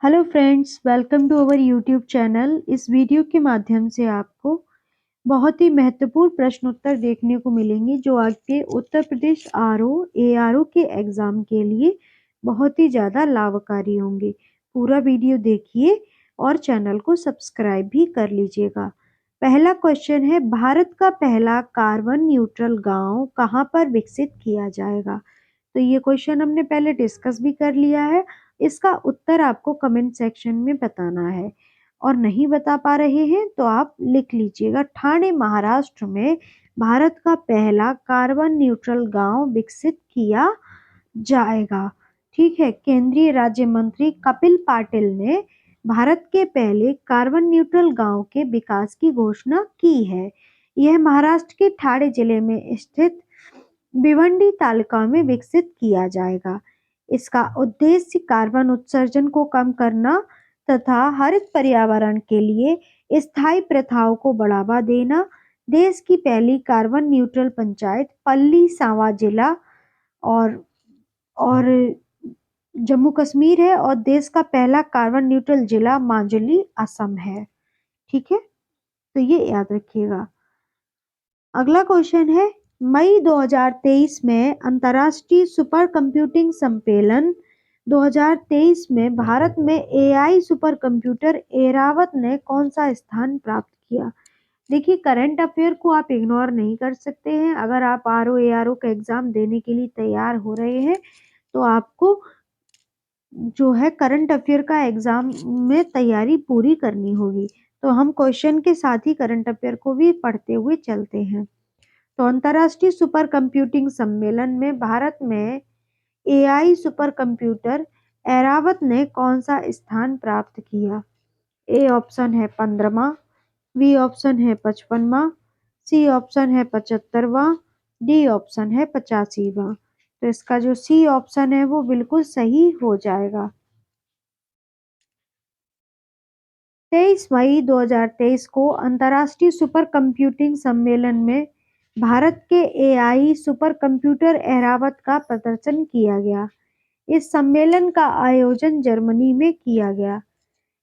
Hello friends, welcome to our YouTube channel. इस video के माध्यम से आपको बहुत ही महत्वपूर्ण प्रश्नोत्तर देखने को मिलेंगे जो आपके उत्तर प्रदेश आरओ एआरओ के एग्जाम के लिए बहुत ही ज़्यादा लाभकारी होंगे। पूरा वीडियो देखिए और चैनल को सब्सक्राइब भी कर लीजिएगा। पहला क्वेश्चन है, भारत का पहला कार्बन न्यूट्रल गांव कहाँ पर विकसित किया जाएगा? तो ये क्वेश्चन हमने पहले डिस्कस भी कर लिया है। इसका उत्तर आपको कमेंट सेक्शन में बताना है और नहीं बता पा रहे हैं तो आप लिख लीजिएगा। ठाणे महाराष्ट्र में भारत का पहला कार्बन न्यूट्रल गांव विकसित किया जाएगा। ठीक है। केंद्रीय राज्य मंत्री कपिल पाटिल ने भारत के पहले कार्बन न्यूट्रल गांव के विकास की घोषणा की है। यह महाराष्ट्र के ठाणे जिले में स्थित भिवंडी तालुका में विकसित किया जाएगा। इसका उद्देश्य कार्बन उत्सर्जन को कम करना तथा हरित पर्यावरण के लिए स्थायी प्रथाओं को बढ़ावा देना। देश की पहली कार्बन न्यूट्रल पंचायत पल्ली सांवा जिला और जम्मू कश्मीर है और देश का पहला कार्बन न्यूट्रल जिला माजुली असम है। ठीक है, तो ये याद रखिएगा। अगला क्वेश्चन है, मई 2023 में अंतर्राष्ट्रीय सुपर कंप्यूटिंग सम्मेलन 2023 में भारत में एआई सुपर कंप्यूटर एरावत ने कौन सा स्थान प्राप्त किया? देखिए, करंट अफेयर को आप इग्नोर नहीं कर सकते हैं। अगर आप आरओ एआरओ का एग्जाम देने के लिए तैयार हो रहे हैं तो आपको जो है करंट अफेयर का एग्जाम में तैयारी पूरी करनी होगी। तो हम क्वेश्चन के साथ ही करंट अफेयर को भी पढ़ते हुए चलते हैं। तो अंतर्राष्ट्रीय सुपर कंप्यूटिंग सम्मेलन में भारत में एआई सुपर कंप्यूटर एरावत ने कौन सा स्थान प्राप्त किया? ए ऑप्शन है 15वां, बी ऑप्शन है 55वां, सी ऑप्शन है 75वां, डी ऑप्शन है 85वां। तो इसका जो सी ऑप्शन है वो बिल्कुल सही हो जाएगा। 23 मई 2023 को अंतर्राष्ट्रीय सुपर कंप्यूटिंग सम्मेलन में भारत के एआई सुपर कंप्यूटर एरावत का प्रदर्शन किया गया। इस सम्मेलन का आयोजन जर्मनी में किया गया।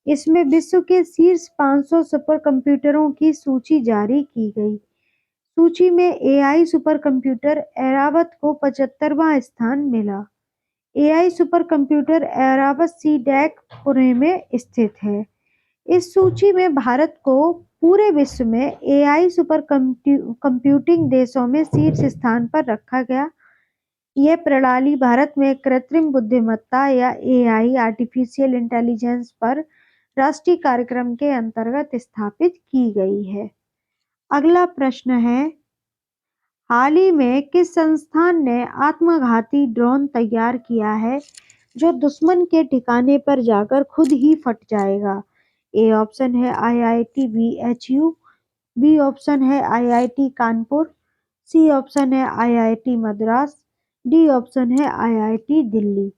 इसमें विश्व के शीर्ष 500 सुपर कंप्यूटरों की सूची जारी की गई। सूची में एआई सुपर कंप्यूटर एरावत को 75वां स्थान मिला। AI super computer Airavat CDAC Pune में स्थित है। इस सूची में भारत को पूरे विश्व में एआई सुपर कंप्यूटिंग देशों में शीर्ष स्थान पर रखा गया। यह प्रणाली भारत में कृत्रिम बुद्धिमत्ता या एआई आर्टिफिशियल इंटेलिजेंस पर राष्ट्रीय कार्यक्रम के अंतर्गत स्थापित की गई है। अगला प्रश्न है, हाल ही में किस संस्थान ने आत्मघाती ड्रोन तैयार किया है जो दुश्मन के ठिकाने पर जाकर खुद ही फट जाएगा? ए ऑप्शन है आईआईटी बीएचयू, बी ऑप्शन है आईआईटी कानपुर, सी ऑप्शन है आईआईटी मद्रास, डी ऑप्शन है आईआईटी दिल्ली।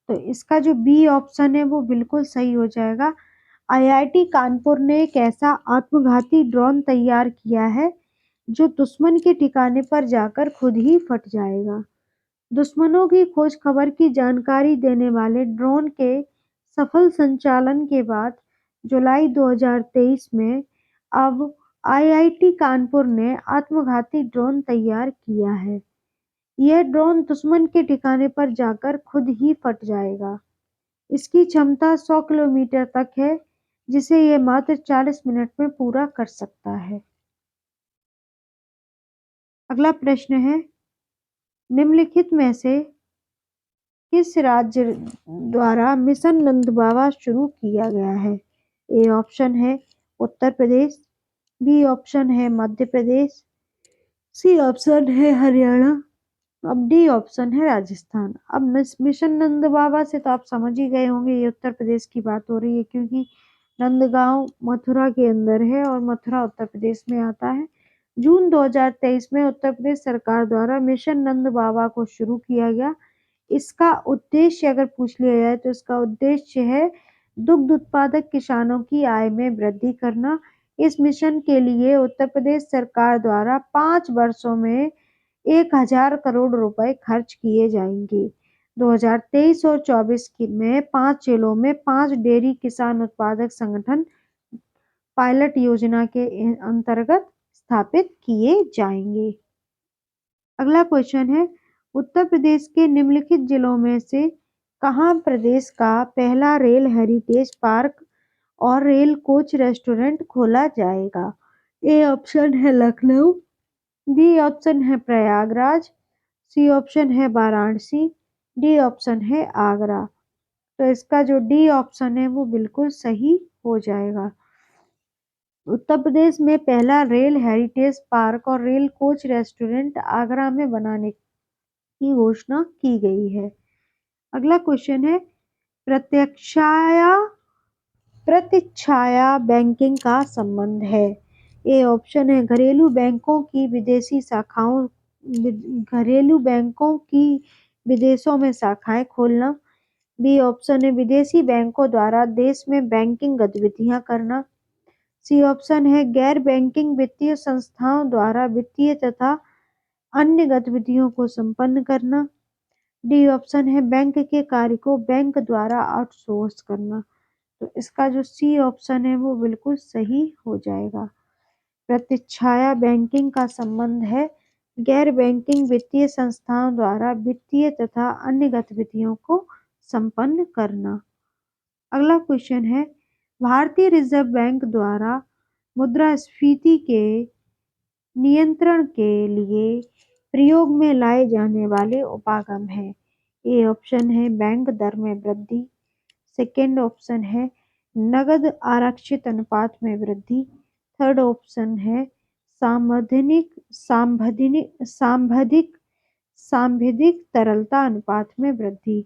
तो इसका जो बी ऑप्शन है वो बिल्कुल सही हो जाएगा। आईआईटी कानपुर ने एक ऐसा आत्मघाती ड्रोन तैयार किया है जो दुश्मन के ठिकाने पर जाकर खुद ही फट जाएगा। दुश्मनों की खोज खबर की जानकारी देने वाले ड्रोन के सफल संचालन के बाद जुलाई 2023 में अब आईआईटी कानपुर ने आत्मघाती ड्रोन तैयार किया है। यह ड्रोन दुश्मन के ठिकाने पर जाकर खुद ही फट जाएगा। इसकी क्षमता 100 किलोमीटर तक है, जिसे यह मात्र 40 मिनट में पूरा कर सकता है। अगला प्रश्न है, निम्नलिखित में से किस राज्य द्वारा मिशन नंदबाबा शुरू किया गया है? ए ऑप्शन है उत्तर प्रदेश, बी ऑप्शन है मध्य प्रदेश, सी ऑप्शन है हरियाणा, अब डी ऑप्शन है राजस्थान। अब मिशन नंदबाबा से तो आप समझ ही गए होंगे ये उत्तर प्रदेश की बात हो रही है, क्योंकि नंदगांव मथुरा के अंदर है और मथुरा उत्तर प्रदेश में आता है। जून 2023 में उत्तर प्रदेश सरकार द्वारा मिशन नंदबाबा को शुरू किया गया। इसका उद्देश्य अगर पूछ लिया जाए तो इसका उद्देश्य है दुग्ध उत्पादक किसानों की आय में वृद्धि करना। इस मिशन के लिए उत्तर प्रदेश सरकार द्वारा 5 वर्षों में 1000 करोड़ रुपए खर्च किए जाएंगे। 2023 और 24 में 5 जिलों में 5 डेयरी किसान उत्पादक संगठन पायलट योजना के अंतर्गत स्थापित किए जाएंगे। अगला क्वेश्चन है, उत्तर प्रदेश के निम्नलिखित जिलों में से कहाँ प्रदेश का पहला रेल हेरिटेज पार्क और रेल कोच रेस्टोरेंट खोला जाएगा? ए ऑप्शन है लखनऊ, बी ऑप्शन है प्रयागराज, सी ऑप्शन है वाराणसी, डी ऑप्शन है आगरा। तो इसका जो डी ऑप्शन है वो बिल्कुल सही हो जाएगा। उत्तर प्रदेश में पहला रेल हेरिटेज पार्क और रेल कोच रेस्टोरेंट आगरा में बनाने की घोषणा की गई है। अगला क्वेश्चन है, प्रत्यक्षाया प्रतिच्छाया बैंकिंग का संबंध है। ए ऑप्शन है घरेलू बैंकों की विदेशों में शाखाएं खोलना। बी ऑप्शन है विदेशी बैंकों द्वारा देश में बैंकिंग गतिविधियां करना। सी ऑप्शन है गैर बैंकिंग वित्तीय संस्थाओं द्वारा वित्तीय तथा अन्य गतिविधियों को संपन्न करना। डी ऑप्शन है बैंक के कार्य को बैंक द्वारा आउटसोर्स करना। तो इसका जो सी ऑप्शन है वो बिल्कुल सही हो जाएगा। प्रतिच्छाया बैंकिंग का संबंध है गैर बैंकिंग वित्तीय संस्थाओं द्वारा वित्तीय तथा अन्य गतिविधियों को संपन्न करना। अगला क्वेश्चन है, भारतीय रिजर्व बैंक द्वारा मुद्रास्फीति के नियंत्रण के लिए प्रयोग में लाए जाने वाले उपागम हैं। ए ऑप्शन है बैंक दर में वृद्धि, सेकेंड ऑप्शन है नगद आरक्षित अनुपात में वृद्धि, थर्ड ऑप्शन है सांविधिक सांविधिक सांविधिक तरलता अनुपात में वृद्धि।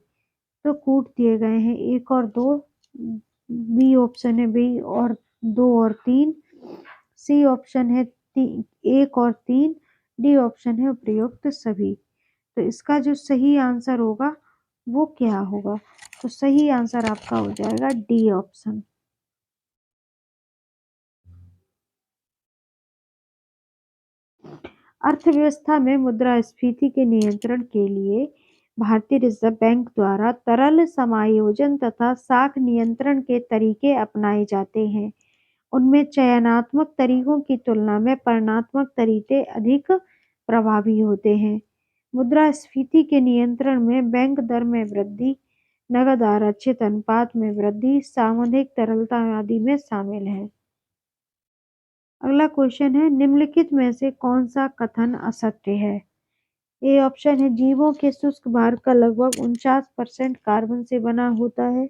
तो कूट दिए गए हैं एक और दो, बी ऑप्शन है बी और दो और तीन, सी ऑप्शन है एक और तीन, डी ऑप्शन है उपयुक्त सभी। तो इसका जो सही आंसर होगा वो क्या होगा? तो सही आंसर आपका हो जाएगा डी ऑप्शन। अर्थव्यवस्था में मुद्रास्फीति के नियंत्रण के लिए भारतीय रिजर्व बैंक द्वारा तरल समायोजन तथा साख नियंत्रण के तरीके अपनाए जाते हैं। उनमें चयनात्मक तरीकों की तुलना में परिमाणात्मक तरीके अधिक प्रभावी होते हैं। मुद्रास्फीति के नियंत्रण में बैंक दर में वृद्धि, नगद आरक्षित अनुपात में वृद्धि, सामूहिक तरलता आदि में शामिल है। अगला क्वेश्चन है, निम्नलिखित में से कौन सा कथन असत्य है? ए ऑप्शन है जीवों के शुष्क भार का लगभग 49% कार्बन से बना होता है।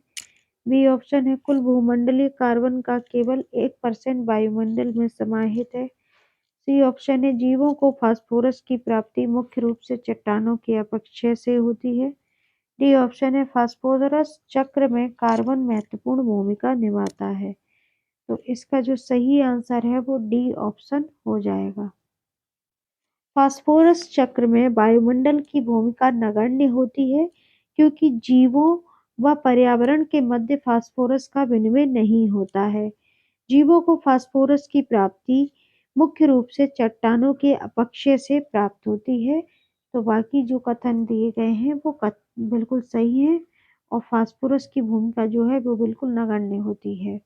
बी ऑप्शन है कुल भूमंडलीय कार्बन का केवल 1% वायुमंडल में समाहित है। सी ऑप्शन है जीवों को फास्फोरस की प्राप्ति मुख्य रूप से चट्टानों के अपक्षय से होती है। डी ऑप्शन है फास्फोरस चक्र में कार्बन महत्वपूर्ण भूमिका निभाता है। तो इसका जो सही आंसर है वो डी ऑप्शन हो जाएगा। फास्फोरस चक्र में वायुमंडल की भूमिका नगण्य होती है क्योंकि जीवों व पर्यावरण के मध्य फास्फोरस का विनिमय नहीं होता है। जीवों को फास्फोरस की प्राप्ति मुख्य रूप से चट्टानों के अपक्षय से प्राप्त होती है। तो बाकी जो कथन दिए गए हैं वो बिल्कुल सही है और फास्फोरस की भूमिका जो है वो बिल्कुल नगण्य होती है।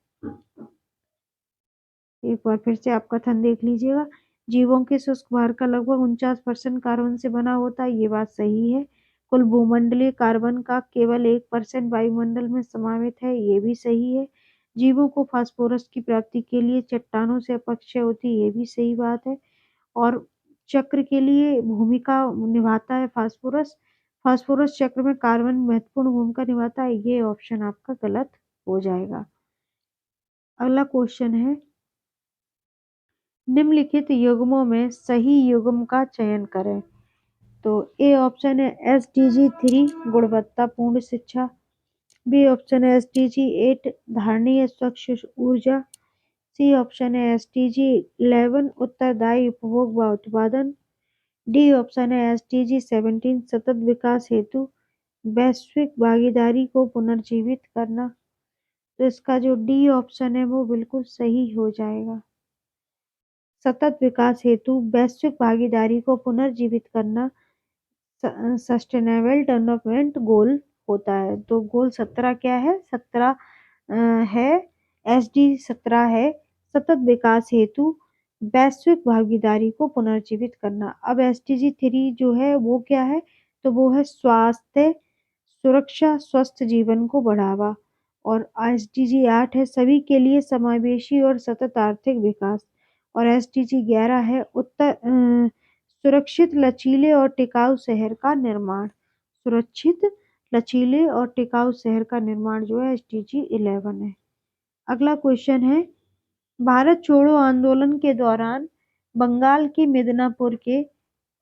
एक बार फिर से आप कथन देख लीजिएगा। जीवों के शुष्क भार का लगभग 49% कार्बन से बना होता है, ये बात सही है। कुल भूमंडलीय कार्बन का केवल 1% वायुमंडल में समावित है, ये भी सही है। जीवों को फास्फोरस की प्राप्ति के लिए चट्टानों से अपक्षय होती है, ये भी सही बात है। और चक्र के लिए भूमिका निभाता है फास्फोरस, फास्फोरस चक्र में कार्बन महत्वपूर्ण भूमिका निभाता है, ये ऑप्शन आपका गलत हो जाएगा। अगला क्वेश्चन है, निम्नलिखित युग्मों में सही युग्म का चयन करें। तो ए ऑप्शन है SDG 3 गुणवत्तापूर्ण शिक्षा, बी ऑप्शन है SDG 8 धारणीय स्वच्छ ऊर्जा, सी ऑप्शन है SDG 11 उत्तरदायी उपभोग व उत्पादन, डी ऑप्शन है SDG 17 सतत विकास हेतु वैश्विक भागीदारी को पुनर्जीवित करना। तो इसका जो डी ऑप्शन है वो बिल्कुल सही हो जाएगा। सतत विकास हेतु वैश्विक भागीदारी को पुनर्जीवित करना सस्टेनेबल डेवलपमेंट गोल होता है। तो गोल 17 क्या है? 17 है, SD 17 है, सतत विकास हेतु वैश्विक भागीदारी को पुनर्जीवित करना। अब SDG 3 जो है वो क्या है? तो वो है स्वास्थ्य सुरक्षा, स्वस्थ जीवन को बढ़ावा। और SDG 8 है सभी के लिए समावेशी और सतत आर्थिक विकास। और SDG 11 है सुरक्षित लचीले और टिकाऊ शहर का निर्माण। सुरक्षित लचीले और टिकाऊ शहर का निर्माण जो है SDG 11 है। अगला क्वेश्चन है, भारत छोड़ो आंदोलन के दौरान बंगाल के मिदनापुर के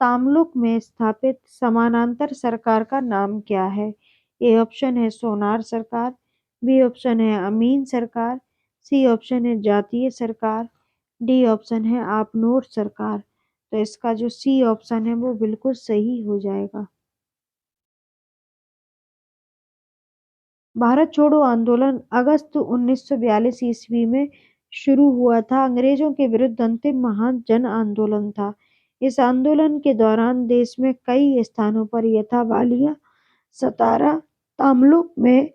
तामलुक में स्थापित समानांतर सरकार का नाम क्या है? ए ऑप्शन है सोनार सरकार, बी ऑप्शन है अमीन सरकार, सी ऑप्शन है जातीय सरकार, डी ऑप्शन है आपनोर सरकार। तो इसका जो सी ऑप्शन है वो बिल्कुल सही हो जाएगा। भारत छोड़ो आंदोलन अगस्त 1942 ईस्वी में शुरू हुआ था। अंग्रेजों के विरुद्ध अंतिम महान जन आंदोलन था। इस आंदोलन के दौरान देश में कई स्थानों पर यथा वालिया, सतारा, तामलुक में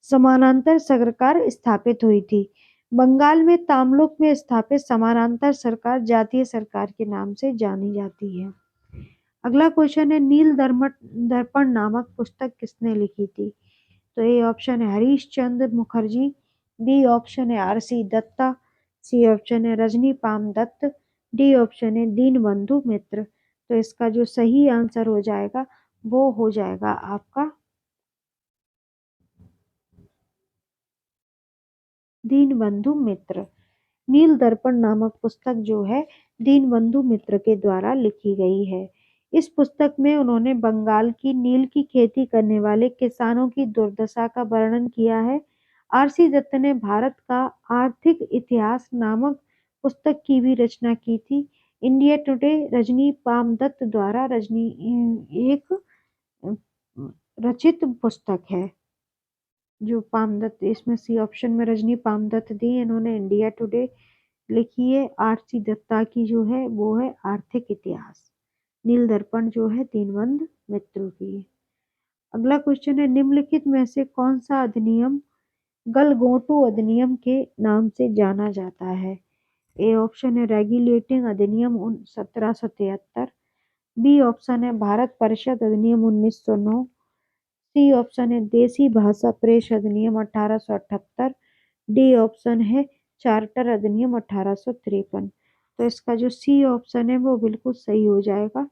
समानांतर सरकार स्थापित हुई थी। बंगाल में तामलुक में स्थापित समानांतर सरकार जातीय सरकार के नाम से जानी जाती है। अगला क्वेश्चन है, नील दर्पण नामक पुस्तक किसने लिखी थी? तो ए ऑप्शन है हरीश चंद्र मुखर्जी, बी ऑप्शन है RC दत्ता, सी ऑप्शन है रजनी पाम दत्त, डी ऑप्शन है दीनबंधु मित्र। तो इसका जो सही आंसर हो जाएगा वो हो जाएगा आपका दीनबंधु मित्र। नील दर्पण नामक पुस्तक जो है दीनबंधु मित्र के द्वारा लिखी गई है। इस पुस्तक में उन्होंने बंगाल की नील की खेती करने वाले किसानों की दुर्दशा का वर्णन किया है। RC दत्त ने भारत का आर्थिक इतिहास नामक पुस्तक की भी रचना की थी। इंडिया टुडे रजनी पाम दत्त द्वारा रजनी एक रचित पुस्तक है। जो पामदत्त इसमें सी ऑप्शन में रजनी पामदत्त दी, इन्होंने इंडिया टुडे लिखी है। RC दत्ता की जो है वो है आर्थिक इतिहास। नील दर्पण जो है दीनबंधु मित्र की है। अगला क्वेश्चन है, निम्नलिखित में से कौन सा अधिनियम गलगोटू अधिनियम के नाम से जाना जाता है? ए ऑप्शन है रेगुलेटिंग अधिनियम 1773, बी ऑप्शन है भारत परिषद अधिनियम 1909, सी ऑप्शन है देसी भाषा प्रेस अधिनियम 1878, डी ऑप्शन है चार्टर अधिनियम 1853। तो इसका जो सी ऑप्शन है वो बिल्कुल सही हो जाएगा।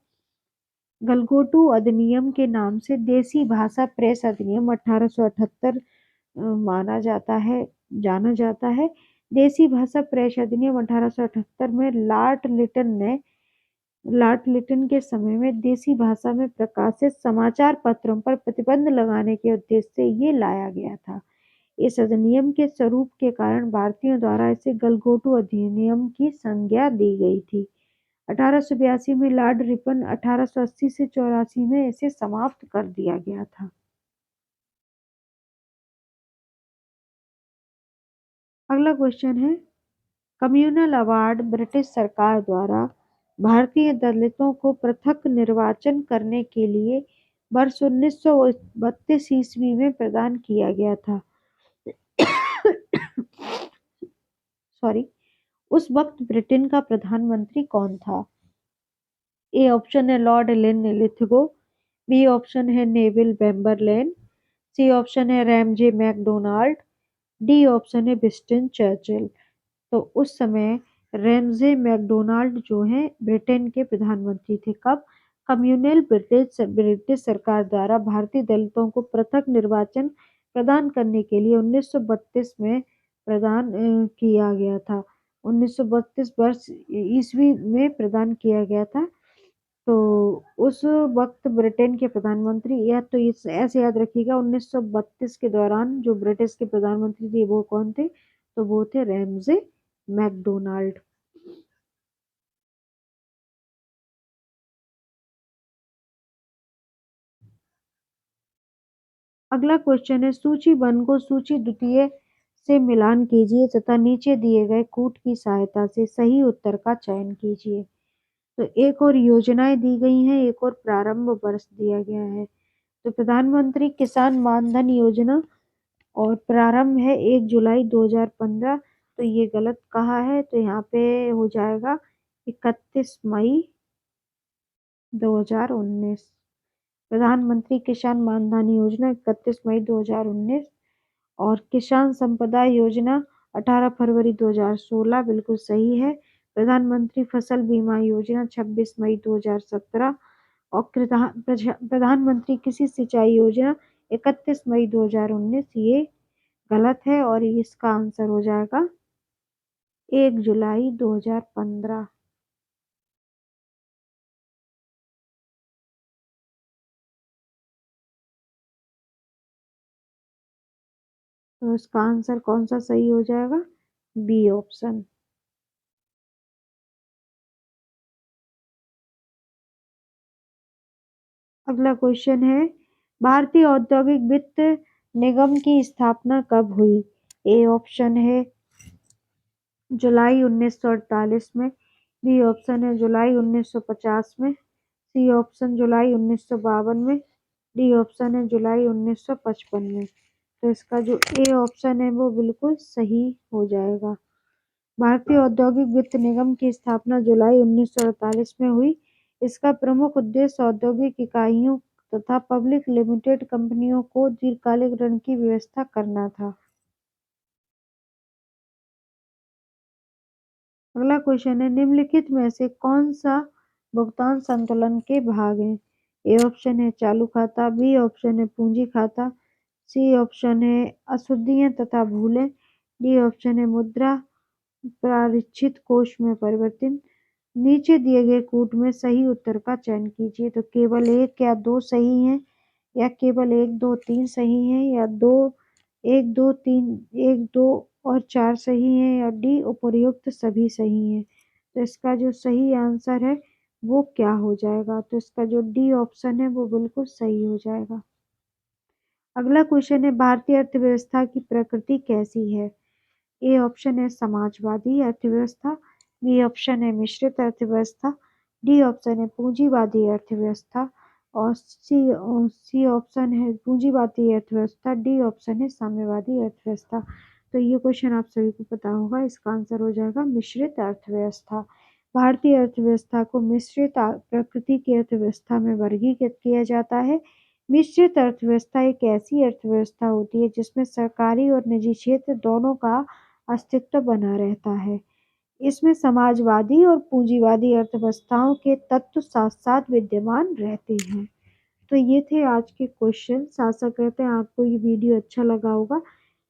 गलगोटू अधिनियम के नाम से देसी भाषा प्रेस अधिनियम 1878 माना जाता है, जाना जाता है। देसी भाषा प्रेस अधिनियम 1878 में लॉर्ड लिटन के समय में देसी भाषा में प्रकाशित समाचार पत्रों पर प्रतिबंध लगाने के उद्देश्य से ये लाया गया था। इस अधिनियम के स्वरूप के कारण भारतीयों द्वारा इसे गलगोटू अधिनियम की संज्ञा दी गई थी। 1882 में लॉर्ड रिपन 1880 से 84 में इसे समाप्त कर दिया गया था। अगला क्वेश्चन है, कम्युनल अवार्ड ब्रिटिश सरकार द्वारा भारतीय दलितों को पृथक निर्वाचन करने के लिए वर्ष 1932 ईस्वी में प्रदान किया गया था। सॉरी, उस वक्त ब्रिटेन का प्रधानमंत्री कौन था? ए ऑप्शन है लॉर्ड लिथगो, बी ऑप्शन है नेविल चैम्बरलेन, सी ऑप्शन है रैमजे मैकडोनाल्ड, डी ऑप्शन है विंस्टन चर्चिल। तो उस समय रैमजे मैकडोनाल्ड जो है ब्रिटेन के प्रधानमंत्री थे। कब? कम्युनल ब्रिटिश सरकार द्वारा भारतीय दलितों को पृथक निर्वाचन प्रदान करने के लिए 1932 में प्रदान किया गया था। 1932 वर्ष ईस्वी में प्रदान किया गया था। तो उस वक्त ब्रिटेन के प्रधानमंत्री, या तो इस ऐसे याद रखिएगा 1932 के दौरान जो ब्रिटिश के प्रधानमंत्री थे वो कौन थे? तो वो थे रैमजे मैकडोनाल्ड। अगला क्वेश्चन है, सूची 1 को सूची द्वितीय से मिलान कीजिए तथा नीचे दिए गए कूट की सहायता से सही उत्तर का चयन कीजिए। तो एक और योजनाएं दी गई हैं, एक और प्रारंभ वर्ष दिया गया है। तो प्रधानमंत्री किसान मानधन योजना और प्रारंभ है 1 जुलाई 2015। तो ये गलत कहा है, तो यहाँ पे हो जाएगा 31 मई 2019। प्रधानमंत्री किसान मानधन योजना 31 मई 2019 और किसान संपदा योजना 18 फरवरी 2016 बिल्कुल सही है। प्रधानमंत्री फसल बीमा योजना 26 मई 2017 और प्रधानमंत्री कृषि सिंचाई योजना 31 मई 2019 ये गलत है और इसका आंसर हो जाएगा 1 जुलाई 2015। तो इसका आंसर कौन सा सही हो जाएगा? B option. अगला क्वेश्चन है, भारतीय औद्योगिक वित्त निगम की स्थापना कब हुई? ए ऑप्शन है जुलाई 1948 में, बी ऑप्शन है जुलाई 1950 में, सी ऑप्शन जुलाई 1952 में, डी ऑप्शन है जुलाई 1955 में। तो इसका जो ए ऑप्शन है वो बिल्कुल सही हो जाएगा। भारतीय औद्योगिक वित्त निगम की स्थापना जुलाई 1948 में हुई। इसका प्रमुख उद्देश्य औद्योगिक इकाइयों तथा पब्लिक लिमिटेड कंपनियों को दीर्घकालिक ऋण की व्यवस्था करना था। अगला क्वेश्चन है, निम्नलिखित में से कौन सा भुगतान संतुलन के भाग है? ए ऑप्शन है चालू खाता, बी ऑप्शन है पूंजी खाता, सी ऑप्शन है अशुद्धियां तथा भूलें, डी ऑप्शन है मुद्रा प्रारक्षित कोष में परिवर्तन। नीचे दिए गए कूट में सही उत्तर का चयन कीजिए। तो केवल एक या दो सही हैं, या केवल एक दो तीन सही हैं, या दो एक दो तीन एक दो और चार सही हैं, या डी उपर्युक्त सभी सही हैं। तो इसका जो सही आंसर है वो क्या हो जाएगा? तो इसका जो डी ऑप्शन है वो बिल्कुल सही हो जाएगा। अगला क्वेश्चन है, भारतीय अर्थव्यवस्था की प्रकृति कैसी है? ए ऑप्शन है समाजवादी अर्थव्यवस्था, बी ऑप्शन है मिश्रित अर्थव्यवस्था, डी ऑप्शन है पूंजीवादी अर्थव्यवस्था और सी ऑप्शन है पूंजीवादी अर्थव्यवस्था, डी ऑप्शन है साम्यवादी अर्थव्यवस्था। तो ये क्वेश्चन आप सभी को पता होगा, इसका आंसर हो जाएगा मिश्रित अर्थव्यवस्था। भारतीय अर्थव्यवस्था को मिश्रित प्रकृति की अर्थव्यवस्था में वर्गीकृत किया जाता है। मिश्रित अर्थव्यवस्था एक ऐसी अर्थव्यवस्था होती है जिसमें सरकारी और निजी क्षेत्र दोनों का अस्तित्व बना रहता है। इसमें समाजवादी और पूंजीवादी अर्थव्यवस्थाओं के तत्व साथ साथ विद्यमान रहते हैं। तो ये थे आज के क्वेश्चन। आशा करते हैं आपको ये वीडियो अच्छा लगा होगा।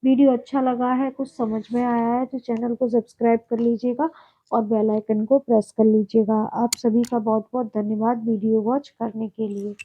वीडियो अच्छा लगा है, कुछ समझ में आया है तो चैनल को सब्सक्राइब कर लीजिएगा और बेल आइकन को प्रेस कर लीजिएगा। आप सभी का बहुत बहुत धन्यवाद वीडियो वॉच करने के लिए।